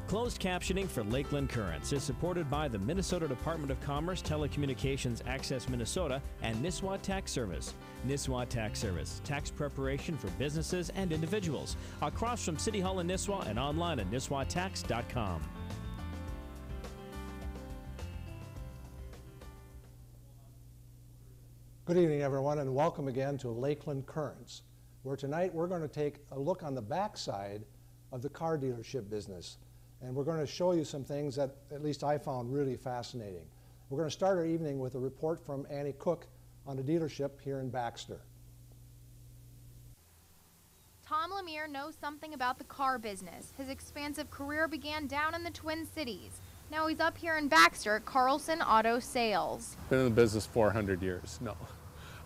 Closed captioning for Lakeland Currents is supported by the Minnesota Department of Commerce, Telecommunications Access Minnesota, and Nisswa Tax Service. Nisswa Tax Service, tax preparation for businesses and individuals. Across from City Hall in Nisswa and online at nisswatax.com. Good evening, everyone, and welcome again to Lakeland Currents, where tonight we're going to take a look on the backside of the car dealership business. And we're going to show you some things that at least I found really fascinating. We're going to start our evening with a report from Annie Cook on a dealership here in Baxter. Tom Lemire knows something about the car business. His expansive career began down in the Twin Cities. Now he's up here in Baxter at Carlson Auto Sales. Been in the business 400 years. No.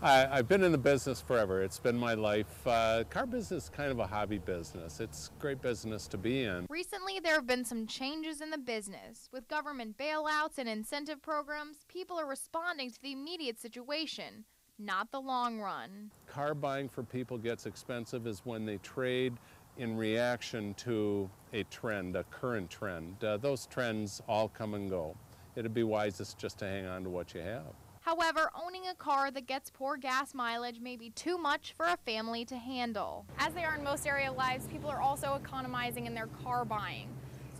I've been in the business forever. It's been my life. Car business is kind of a hobby business. It's great business to be in. Recently, there have been some changes in the business. With government bailouts and incentive programs, people are responding to the immediate situation, not the long run. Car buying for people gets expensive is when they trade in reaction to a trend, a current trend. Those trends all come and go. It'd be wisest just to hang on to what you have. However, owning a car that gets poor gas mileage may be too much for a family to handle. As they are in most area lives, people are also economizing in their car buying.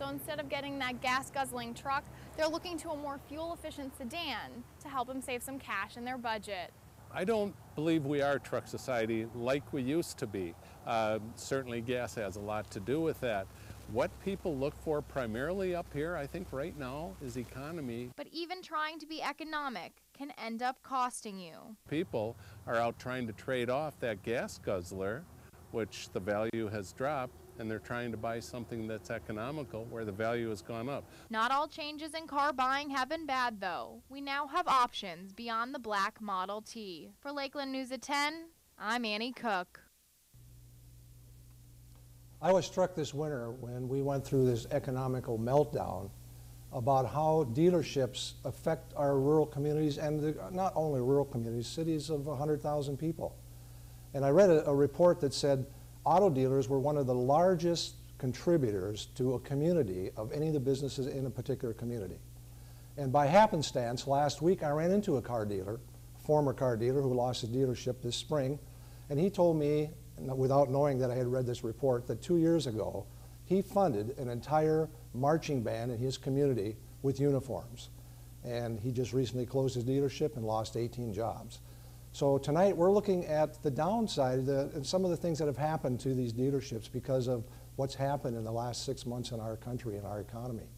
So instead of getting that gas-guzzling truck, they're looking to a more fuel-efficient sedan to help them save some cash in their budget. I don't believe we are a truck society like we used to be. Certainly gas has a lot to do with that. What people look for primarily up here, I think right now, is economy. But even trying to be economic can end up costing you. People are out trying to trade off that gas guzzler, which the value has dropped, and they're trying to buy something that's economical where the value has gone up. Not all changes in car buying have been bad, though. We now have options beyond the black Model T. For Lakeland News at 10, I'm Annie Cook. I was struck this winter when we went through this economical meltdown about how dealerships affect our rural communities, and not only rural communities, cities of 100,000 people. And I read a report that said auto dealers were one of the largest contributors to a community of any of the businesses in a particular community. And by happenstance, last week I ran into a car dealer, a former car dealer who lost his dealership this spring, and he told me, without knowing that I had read this report, that 2 years ago he funded an entire marching band in his community with uniforms. And he just recently closed his dealership and lost 18 jobs. So tonight we're looking at the downside and some of the things that have happened to these dealerships because of what's happened in the last 6 months in our country and our economy.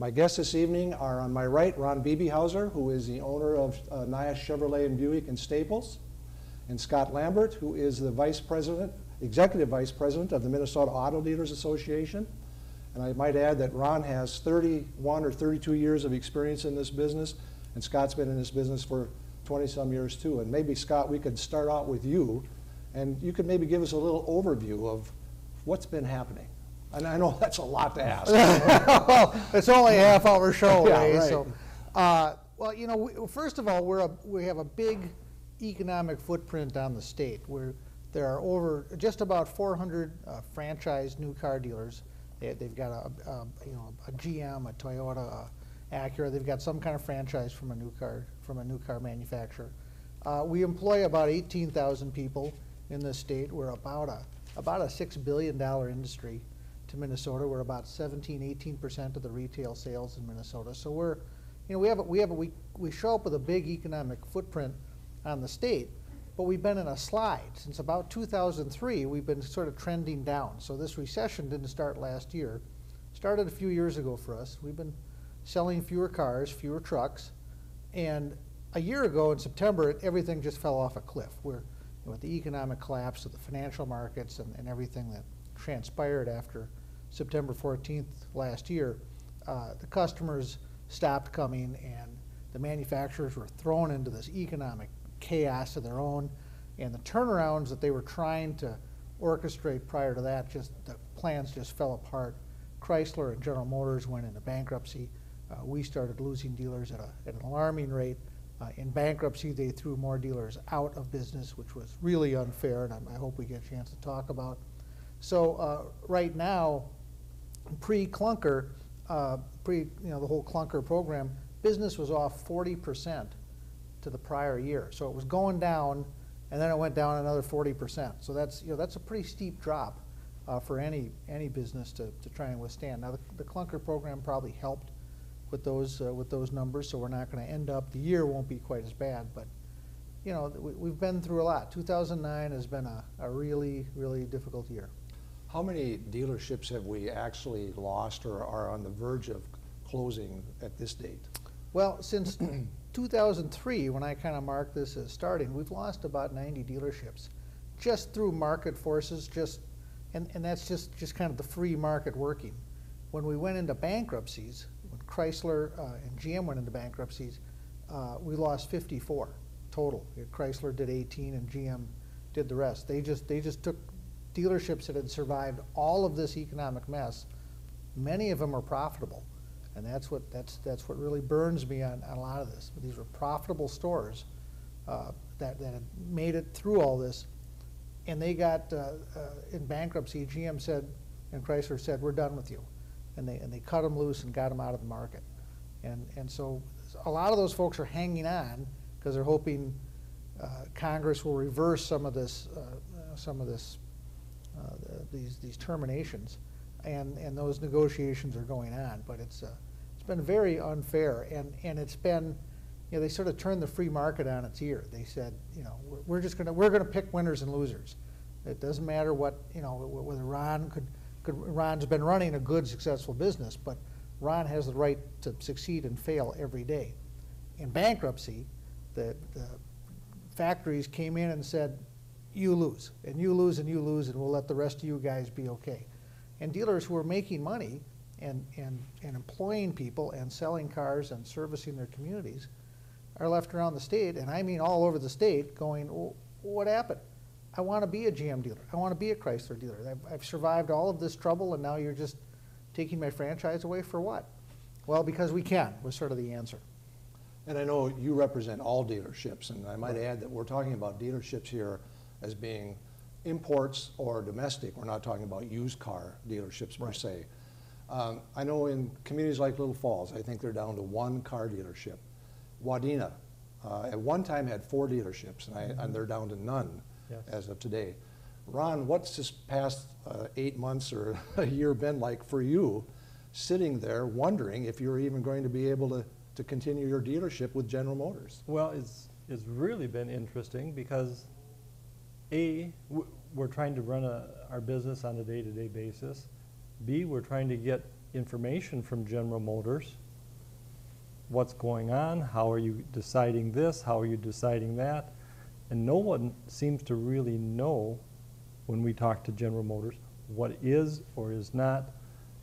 My guests this evening are on my right, Ron Beebehauser, who is the owner of Nias Chevrolet and Buick in Staples, and Scott Lambert, who is the Executive Vice President of the Minnesota Auto Dealers Association. And I might add that Ron has 31 or 32 years of experience in this business, and Scott's been in this business for 20-some years too. And maybe, Scott, we could start out with you, and you could maybe give us a little overview of what's been happening. And I know that's a lot to ask. Well, it's only a half-hour show, yeah, Ray, right. so. Well, you know, first of all, we have a big economic footprint on the state where there are just about 400 franchised new car dealers. They've got a GM, a Toyota, Acura. They've got some kind of franchise from a new car manufacturer. We employ about 18,000 people in this state. We're about a $6 billion industry to Minnesota. We're about 17–18% of the retail sales in Minnesota. So we show up with a big economic footprint on the state, but we've been in a slide. Since about 2003, we've been sort of trending down. So this recession didn't start last year. It started a few years ago for us. We've been selling fewer cars, fewer trucks, and a year ago in September, everything just fell off a cliff. With the economic collapse of the financial markets and everything that transpired after September 14th last year, the customers stopped coming, and the manufacturers were thrown into this economic chaos of their own, and the turnarounds that they were trying to orchestrate prior to that, the plans just fell apart. Chrysler and General Motors went into bankruptcy. We started losing dealers at an alarming rate. In bankruptcy, they threw more dealers out of business, which was really unfair, and I hope we get a chance to talk about. So right now, pre-clunker, the whole clunker program, business was off 40% to the prior year. So it was going down, and then it went down another 40%. So that's a pretty steep drop for any business to try and withstand. Now the clunker program probably helped with those numbers, so we're not going to end up, the year won't be quite as bad, but we've been through a lot. 2009 has been a really, really difficult year. How many dealerships have we actually lost or are on the verge of closing at this date? Well, since 2003, when I kind of marked this as starting, we've lost about 90 dealerships just through market forces, and that's just kind of the free market working. When we went into bankruptcies, when Chrysler and GM went into bankruptcies, we lost 54 total. Chrysler did 18 and GM did the rest. They just took dealerships that had survived all of this economic mess. Many of them are profitable, and that's what really burns me on a lot of this. These were profitable stores that had made it through all this, and they got in bankruptcy. GM said and Chrysler said, "We're done with you," and they cut them loose and got them out of the market. And so a lot of those folks are hanging on because they're hoping Congress will reverse some of this these terminations, and those negotiations are going on. But it's been very unfair, and it's been, they sort of turned the free market on its ear. They said, we're gonna pick winners and losers. It doesn't matter what, whether Ron's been running a good, successful business, but Ron has the right to succeed and fail every day. In bankruptcy, the factories came in and said, you lose, and you lose, and you lose, and we'll let the rest of you guys be okay. And dealers who are making money and employing people and selling cars and servicing their communities are left around the state, and I mean all over the state, going, well, what happened? I want to be a GM dealer. I want to be a Chrysler dealer. I've survived all of this trouble, and now you're just taking my franchise away for what? Well, because we can, was sort of the answer. And I know you represent all dealerships, and I might add that we're talking about dealerships here as being imports or domestic. We're not talking about used car dealerships per se. I know in communities like Little Falls, I think they're down to one car dealership. Wadena at one time had 4 dealerships, and they're down to none as of today. Ron, what's this past 8 months or a year been like for you, sitting there wondering if you're even going to be able to continue your dealership with General Motors? Well, it's really been interesting because we're trying to run our business on a day-to-day basis. B, we're trying to get information from General Motors. What's going on? How are you deciding this? How are you deciding that? And no one seems to really know, when we talk to General Motors, what is or is not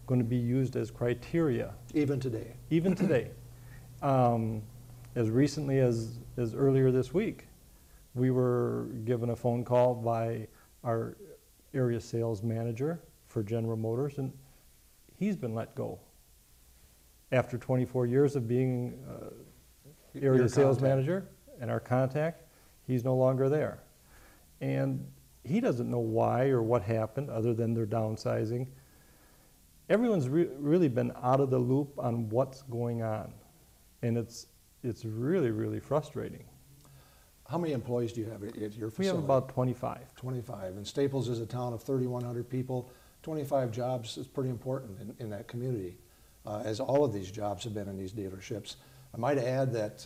going to be used as criteria. Even today? Even today. As recently as earlier this week, we were given a phone call by our area sales manager for General Motors, and he's been let go. After 24 years of being area sales manager and our contact, he's no longer there. And he doesn't know why or what happened other than they're downsizing. Everyone's really been out of the loop on what's going on. And it's really, really frustrating. How many employees do you have at your facility? We have about 25. 25. And Staples is a town of 3,100 people. 25 jobs is pretty important in that community, as all of these jobs have been in these dealerships. I might add that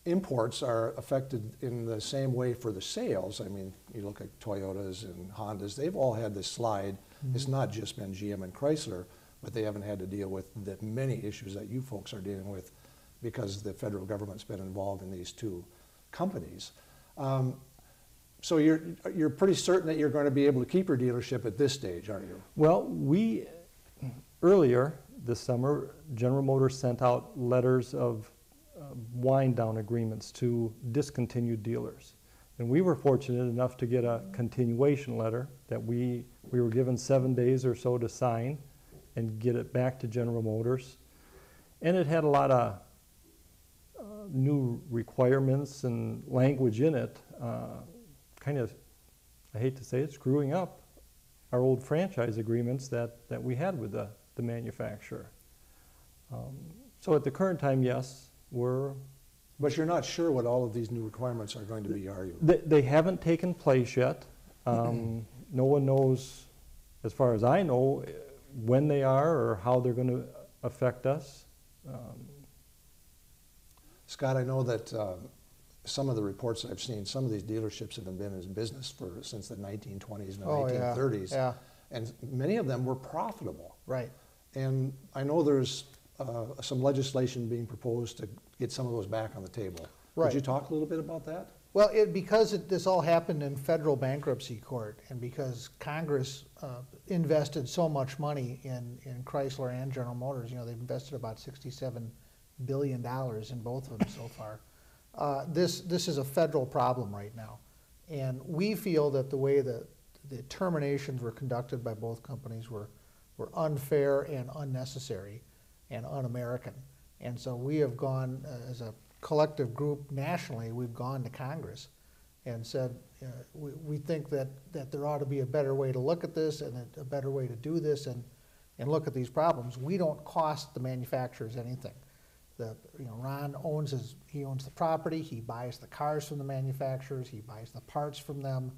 imports are affected in the same way for the sales. I mean, you look at Toyotas and Hondas, they've all had this slide. Mm-hmm. It's not just been GM and Chrysler, but they haven't had to deal with the many issues that you folks are dealing with because the federal government's been involved in these two companies. So you're pretty certain that you're going to be able to keep your dealership at this stage, aren't you? Well, earlier this summer, General Motors sent out letters of wind down agreements to discontinued dealers. And we were fortunate enough to get a continuation letter that we were given 7 days or so to sign and get it back to General Motors. And it had a lot of new requirements and language in it, kind of, I hate to say it, screwing up our old franchise agreements that we had with the manufacturer. So at the current time, yes, we're... But you're not sure what all of these new requirements are going to be, are you? They haven't taken place yet. No one knows, as far as I know, when they are or how they're going to affect us. Scott, I know that some of the reports I've seen, some of these dealerships have been in business since the 1920s and 1930s. Yeah. And many of them were profitable. Right. And I know there's some legislation being proposed to get some of those back on the table. Right. Could you talk a little bit about that? Well, because this all happened in federal bankruptcy court, and because Congress invested so much money in Chrysler and General Motors, they've invested about $67 billion in both of them so far. This is a federal problem right now. And we feel that the way the terminations were conducted by both companies were unfair and unnecessary and un-American. And so we have gone, as a collective group nationally, we've gone to Congress and said, we think that there ought to be a better way to look at this and a better way to do this and look at these problems. We don't cost the manufacturers anything. Ron owns the property, he buys the cars from the manufacturers, he buys the parts from them.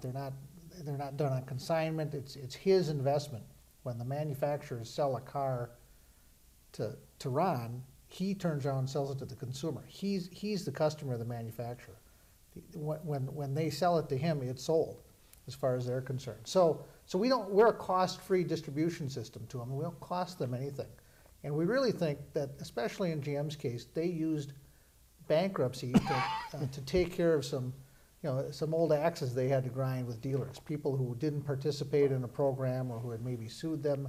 They're not done on consignment, it's his investment. When the manufacturers sell a car to Ron, he turns around and sells it to the consumer. He's the customer of the manufacturer. When they sell it to him, it's sold, as far as they're concerned. So we're a cost-free distribution system to them. We don't cost them anything. And we really think that, especially in GM's case, they used bankruptcy to take care of some old axes they had to grind with dealers, people who didn't participate in a program or who had maybe sued them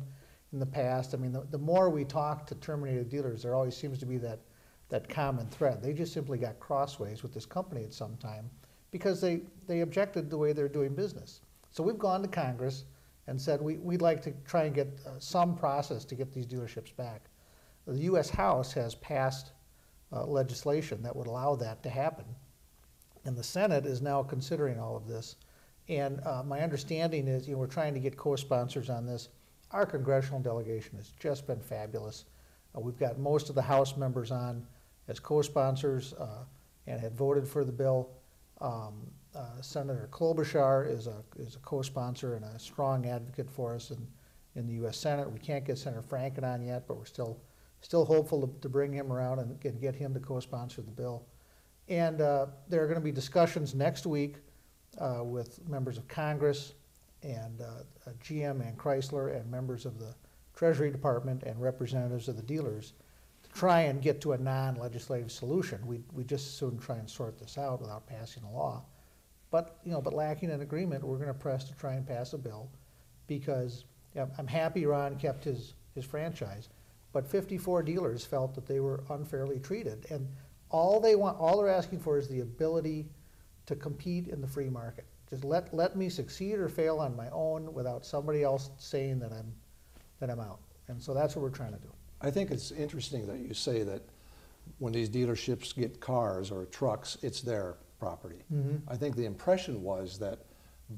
in the past. I mean, the more we talk to terminated dealers, there always seems to be that common thread. They just simply got crossways with this company at some time because they objected to the way they're doing business. So we've gone to Congress and said we'd like to try and get some process to get these dealerships back. The U.S. House has passed legislation that would allow that to happen. And the Senate is now considering all of this. And my understanding is, we're trying to get co-sponsors on this. Our congressional delegation has just been fabulous. We've got most of the House members on as co-sponsors and had voted for the bill. Senator Klobuchar is a co-sponsor and a strong advocate for us in the U.S. Senate. We can't get Senator Franken on yet, but we're still hopeful to bring him around and get him to co-sponsor the bill. And there are going to be discussions next week with members of Congress and GM and Chrysler and members of the Treasury Department and representatives of the dealers to try and get to a non-legislative solution. We just as soon try and sort this out without passing a law. But lacking an agreement, we're going to press to try and pass a bill because I'm happy Ron kept his franchise, but 54 dealers felt that they were unfairly treated. And all they're asking for is the ability to compete in the free market. Just let me succeed or fail on my own without somebody else saying that I'm out. And so that's what we're trying to do. I think it's interesting that you say that when these dealerships get cars or trucks, it's their property. Mm-hmm. I think the impression was that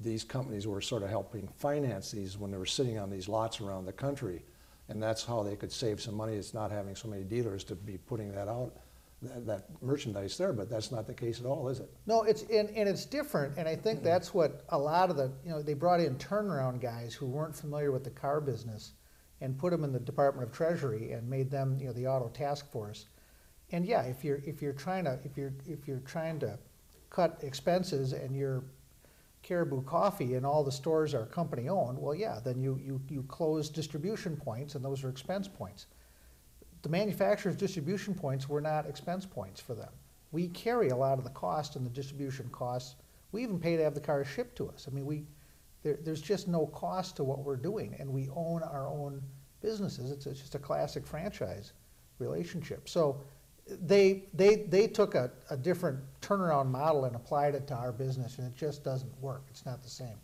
these companies were sort of helping finance these when they were sitting on these lots around the country, and that's how they could save some money. It's not having so many dealers to be putting that out, that merchandise there, but that's not the case at all, is it? No, it's different, and I think that's what a lot of they brought in turnaround guys who weren't familiar with the car business and put them in the Department of Treasury and made them the auto task force. And yeah, if you're trying to cut expenses and you're Caribou Coffee and all the stores are company owned, well yeah, then you close distribution points and those are expense points. The manufacturer's distribution points were not expense points for them. We carry a lot of the cost and the distribution costs. We even pay to have the cars shipped to us. I mean, there's just no cost to what we're doing, and we own our own businesses. It's just a classic franchise relationship. So they took a different turnaround model and applied it to our business, and it just doesn't work. It's not the same.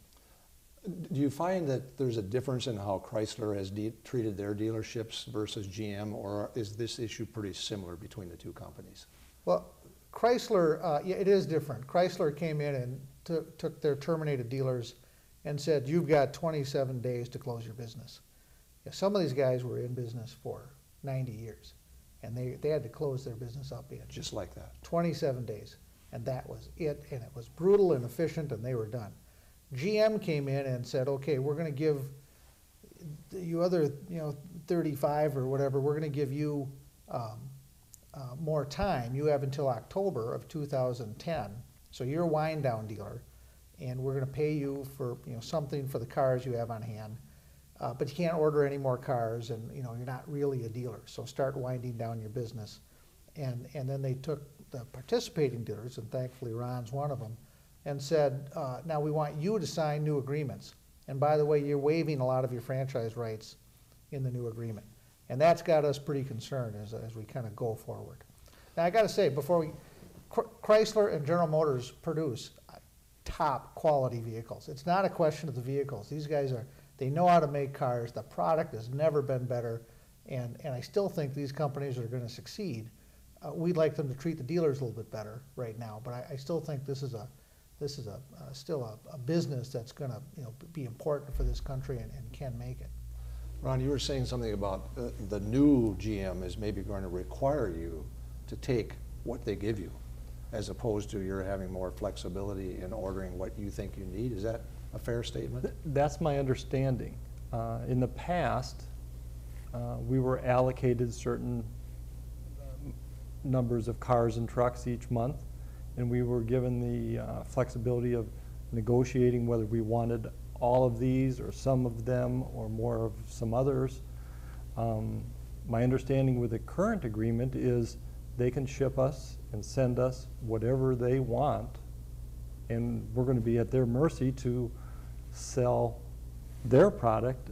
Do you find that there's a difference in how Chrysler has treated their dealerships versus GM, or is this issue pretty similar between the two companies? Well, Chrysler, yeah, it is different. Chrysler came in and took their terminated dealers and said, you've got 27 days to close your business. Yeah, some of these guys were in business for 90 years, and they had to close their business up in Just like that. 27 days, and that was it, and it was brutal and efficient, and they were done. GM came in and said, okay, we're going to give you other, 35 or whatever, we're going to give you more time. You have until October of 2010, so you're a wind down dealer, and we're going to pay you for something for the cars you have on hand, but you can't order any more cars, and you're not really a dealer, so start winding down your business. And then they took the participating dealers, and thankfully Ron's one of them, and said, now we want you to sign new agreements. And by the way, you're waiving a lot of your franchise rights in the new agreement. And that's got us pretty concerned as we kind of go forward. Now I got to say, Chrysler and General Motors produce top quality vehicles. It's not a question of the vehicles. These guys they know how to make cars. The product has never been better. And I still think these companies are going to succeed. We'd like them to treat the dealers a little bit better right now, but I still think this is still a business that's going to be important for this country and can make it. Ron, you were saying something about the new GM is maybe going to require you to take what they give you, as opposed to you're having more flexibility in ordering what you think you need. Is that a fair statement? That's my understanding. In the past, we were allocated certain numbers of cars and trucks each month, and we were given the flexibility of negotiating whether we wanted all of these or some of them or more of some others. My understanding with the current agreement is they can ship us and send us whatever they want, and we're going to be at their mercy to sell their product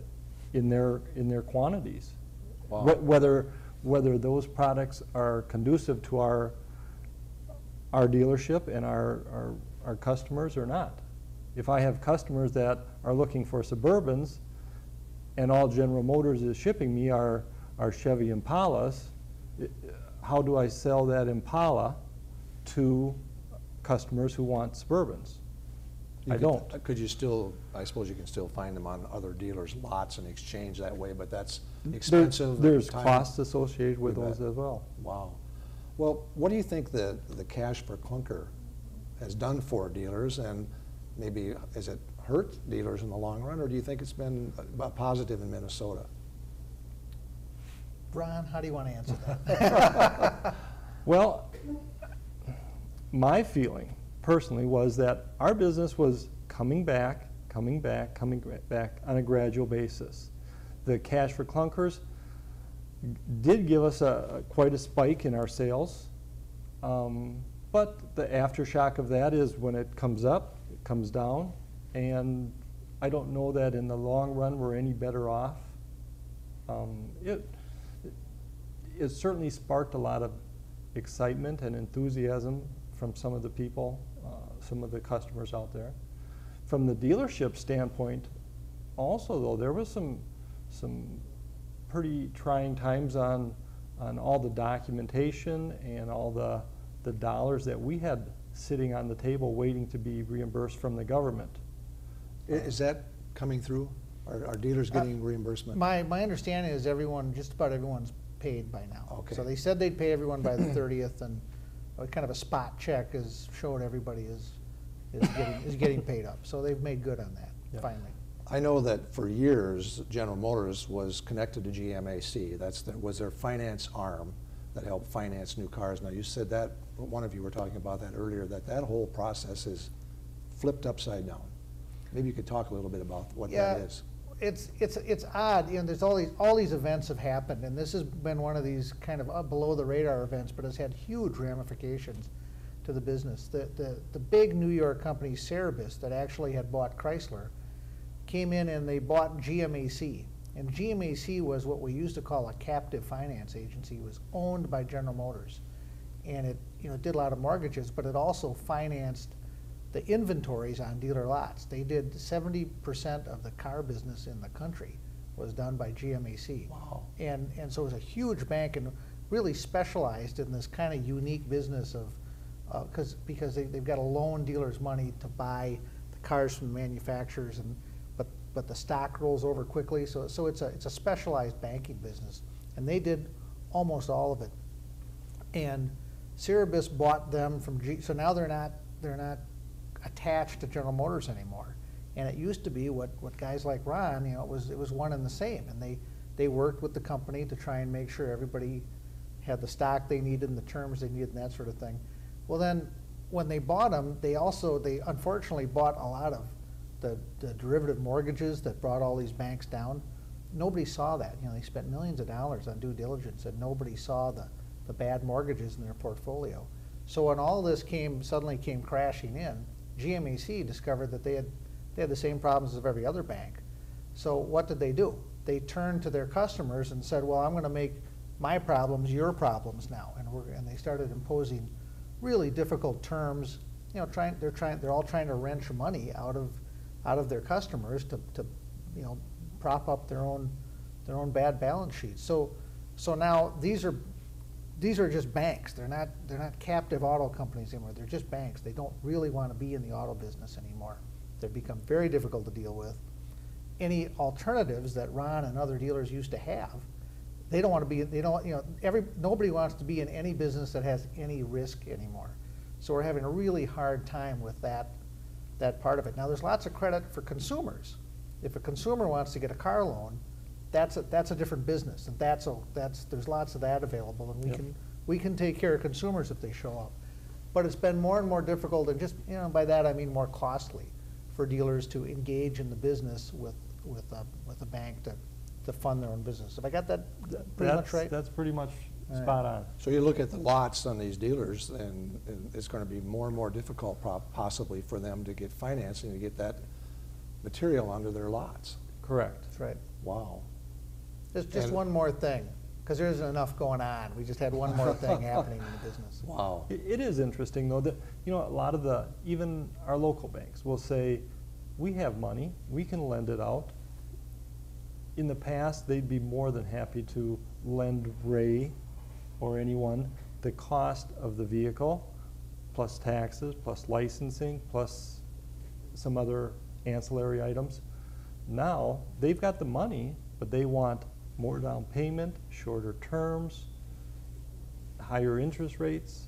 in their quantities. Wow. Whether those products are conducive to our dealership and our customers or not. If I have customers that are looking for Suburbans and all General Motors is shipping me are Chevy Impalas, how do I sell that Impala to customers who want Suburbans? I don't. Could you still, I suppose you can still find them on other dealers' lots and exchange that way, but that's expensive. There's costs associated with those as well. Wow. Well, what do you think the cash for clunker has done for dealers, and maybe has it hurt dealers in the long run, or do you think it's been a positive in Minnesota? Ron, how do you want to answer that? Well, my feeling personally was that our business was coming back on a gradual basis. The cash for clunkers did give us quite a spike in our sales, but the aftershock of that is when it comes up, it comes down, and I don't know that in the long run we're any better off. It certainly sparked a lot of excitement and enthusiasm from some of the people, some of the customers out there. From the dealership standpoint, also though, there was some pretty trying times on all the documentation and all the dollars that we had sitting on the table waiting to be reimbursed from the government. Is that coming through? Are dealers getting reimbursement? My understanding is just about everyone's paid by now. Okay. So they said they'd pay everyone by the 30th, and kind of a spot check showed everybody is getting paid up. So they've made good on that, finally. I know that for years, General Motors was connected to GMAC. Was their finance arm that helped finance new cars. Now you said that, one of you were talking about that earlier, that whole process is flipped upside down. Maybe you could talk a little bit about what that is. It's odd. There's all these events have happened, and this has been one of these kind of below the radar events, but has had huge ramifications to the business. The big New York company Cerebus that actually had bought Chrysler came in and they bought GMAC, and GMAC was what we used to call a captive finance agency. It was owned by General Motors, and it did a lot of mortgages, but it also financed the inventories on dealer lots. They did 70% of the car business in the country was done by GMAC. Wow. And so it was a huge bank and really specialized in this kind of unique business of, because they've got to loan dealers money to buy the cars from the manufacturers, but the stock rolls over quickly. So it's a specialized banking business, and they did almost all of it. And Cerebus bought them from so now they're not attached to General Motors anymore. And it used to be what guys like Ron, it was one and the same. And they worked with the company to try and make sure everybody had the stock they needed and the terms they needed and that sort of thing. Well, then when they bought them, they unfortunately bought a lot of the derivative mortgages that brought all these banks down. Nobody saw that. They spent millions of dollars on due diligence, and nobody saw the bad mortgages in their portfolio. So when all this suddenly came crashing in, GMAC discovered that they had the same problems as every other bank. So what did they do? They turned to their customers and said, well, I'm going to make my problems your problems now. And they started imposing really difficult terms. They're all trying to wrench money out of their customers to prop up their own bad balance sheets. So now these are just banks. They're not captive auto companies anymore. They're just banks. They don't really want to be in the auto business anymore. They've become very difficult to deal with. Any alternatives that Ron and other dealers used to have, they don't want to be. Nobody wants to be in any business that has any risk anymore. So we're having a really hard time with that part of it. Now there's lots of credit for consumers. If a consumer wants to get a car loan, that's a different business, and there's lots of that available, and we can take care of consumers if they show up. But it's been more and more difficult, and just by that I mean more costly for dealers to engage in the business with a bank to fund their own business. Have I got that pretty much right? That's pretty much spot on. So you look at the lots on these dealers, and it's going to be more and more difficult possibly for them to get financing to get that material onto their lots. Correct. That's right. Wow. There's just one more thing, because there isn't enough going on. We just had one more thing happening in the business. Wow. It is interesting though that a lot of even our local banks will say, we have money, we can lend it out. In the past, they'd be more than happy to lend Ray or anyone the cost of the vehicle, plus taxes, plus licensing, plus some other ancillary items. Now, they've got the money, but they want more down payment, shorter terms, higher interest rates.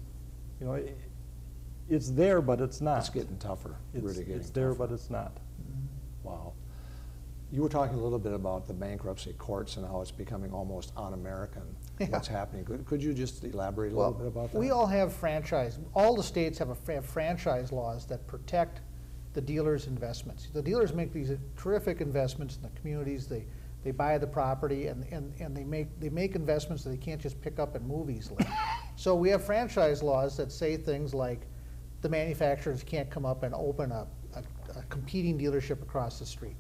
It's there, but it's not. It's getting tougher. It's there, but it's not. Wow. You were talking a little bit about the bankruptcy courts and how it's becoming almost un-American. Yeah. What's happening? Could you just elaborate a little bit about that? We all have franchise. All the states have franchise laws that protect the dealers' investments. The dealers make these terrific investments in the communities. They buy the property and they make investments that they can't just pick up and move easily. So we have franchise laws that say things like the manufacturers can't come up and open a competing dealership across the street,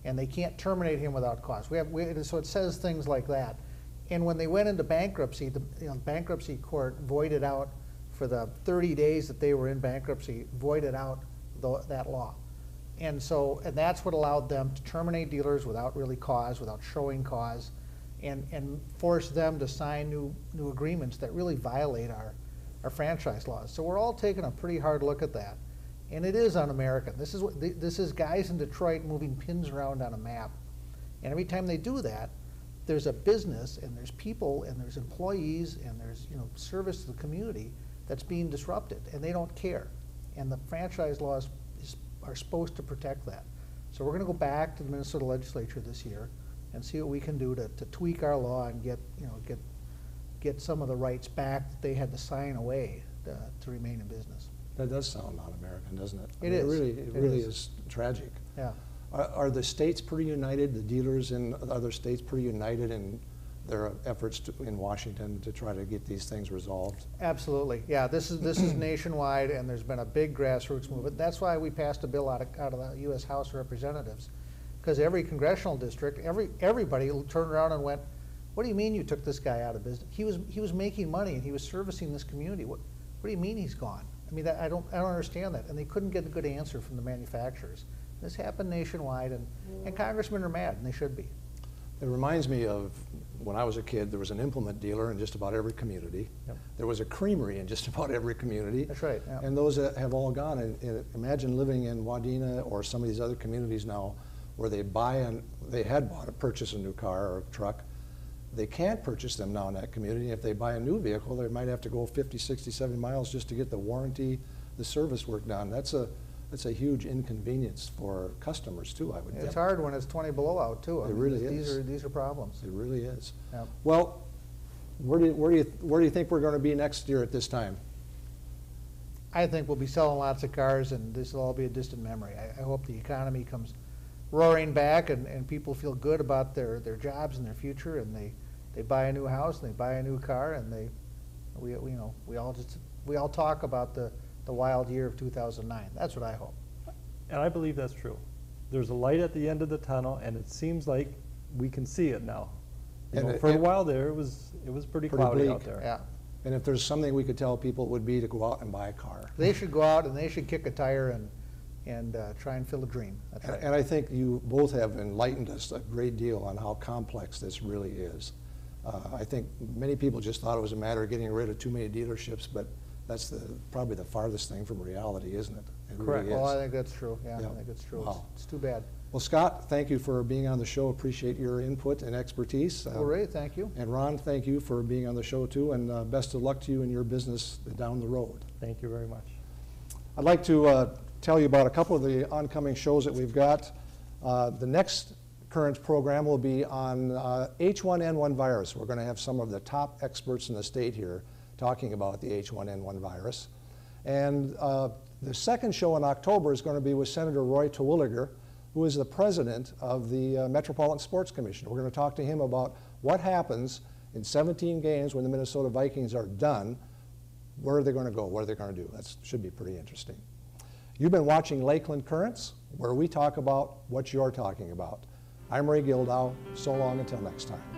and they can't terminate him without cause. So it says things like that. And when they went into bankruptcy, the bankruptcy court voided out, for the 30 days that they were in bankruptcy, voided out that law. And that's what allowed them to terminate dealers without really cause, without showing cause, and force them to sign new agreements that really violate our franchise laws. So we're all taking a pretty hard look at that. And it is un-American. This is guys in Detroit moving pins around on a map. And every time they do that, there's a business, and there's people, and there's employees, and there's service to the community that's being disrupted, and they don't care. And the franchise laws are supposed to protect that. So we're going to go back to the Minnesota legislature this year and see what we can do to tweak our law and get some of the rights back that they had to sign away to remain in business. That does sound un-American, doesn't it? It is. It really is tragic. Yeah. Are the states pretty united, the dealers in other states pretty united in their efforts in Washington to try to get these things resolved? Absolutely. Yeah, this is nationwide, and there's been a big grassroots movement. That's why we passed a bill out of the U.S. House of Representatives, because every congressional district, everybody turned around and went, "What do you mean you took this guy out of business? He was making money and he was servicing this community. What do you mean he's gone?" I mean, I don't understand that. And they couldn't get a good answer from the manufacturers. This happened nationwide, and congressmen are mad, and they should be. It reminds me of when I was a kid, there was an implement dealer in just about every community. Yep. There was a creamery in just about every community. That's right, yeah. And those have all gone. And imagine living in Wadena or some of these other communities now where they purchase a new car or a truck. They can't purchase them now in that community. If they buy a new vehicle, they might have to go 50, 60, 70 miles just to get the warranty, the service work done. That's a huge inconvenience for customers too, I would think. It's hard when it's 20 below out too. It really is. These are problems. It really is. Yeah. Well, where do you think we're going to be next year at this time? I think we'll be selling lots of cars, and this will all be a distant memory. I hope the economy comes roaring back, and people feel good about their jobs and their future, and they buy a new house and they buy a new car, and we all talk about the wild year of 2009. That's what I hope. And I believe that's true. There's a light at the end of the tunnel, and it seems like we can see it now. For a while there, it was pretty cloudy bleak. out there. Yeah. And if there's something we could tell people, it would be to go out and buy a car. They should go out and they should kick a tire and try and fill a dream. That's right. And I think you both have enlightened us a great deal on how complex this really is. I think many people just thought it was a matter of getting rid of too many dealerships, but that's probably the farthest thing from reality, isn't it? It Correct. really is. Well, I think that's true. Yeah, Yeah. I think it's true. Wow. It's too bad. Well, Scott, thank you for being on the show. Appreciate your input and expertise. Well, Ray, thank you. And Ron, thank you for being on the show too, and best of luck to you in your business down the road. Thank you very much. I'd like to tell you about a couple of the oncoming shows that we've got. The next current program will be on H1N1 virus. We're going to have some of the top experts in the state here talking about the H1N1 virus. And the second show in October is going to be with Senator Roy Terwilliger, who is the president of the Metropolitan Sports Commission. We're going to talk to him about what happens in 17 games when the Minnesota Vikings are done. Where are they going to go? What are they going to do? That should be pretty interesting. You've been watching Lakeland Currents, where we talk about what you're talking about. I'm Ray Gildow. So long until next time.